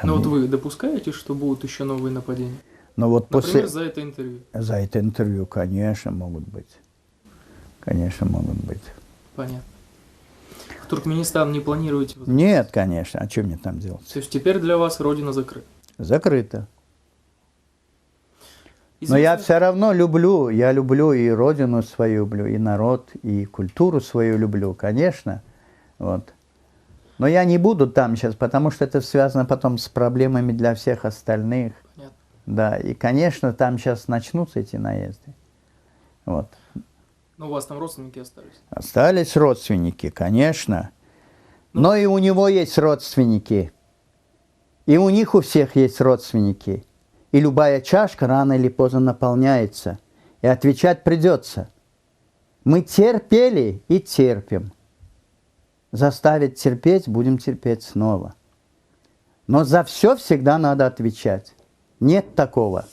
Но вот вы допускаете, что будут еще новые нападения? Но вот Например, после... за это интервью. За это интервью, конечно, могут быть. Конечно, могут быть. Понятно. В Туркменистан не планируете возвращаться? Нет, конечно. А что мне там делать? То есть теперь для вас родина закрыта? Закрыто. Но я все равно люблю, я люблю и родину свою люблю, и народ, и культуру свою люблю, конечно. Вот. Но я не буду там сейчас, потому что это связано потом с проблемами для всех остальных. Понятно. Да, и, конечно, там сейчас начнутся эти наезды. Вот. Но у вас там родственники остались? Остались родственники, конечно. Но и у него есть родственники. И у них у всех есть родственники. И любая чашка рано или поздно наполняется. И отвечать придется. Мы терпели и терпим. Заставить терпеть, будем терпеть снова. Но за все всегда надо отвечать. Нет такого.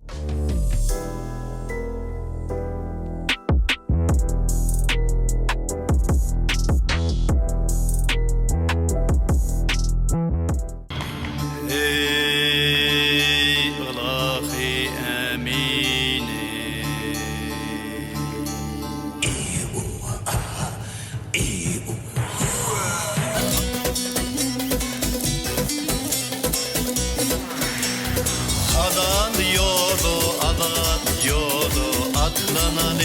Adan yolu atlanan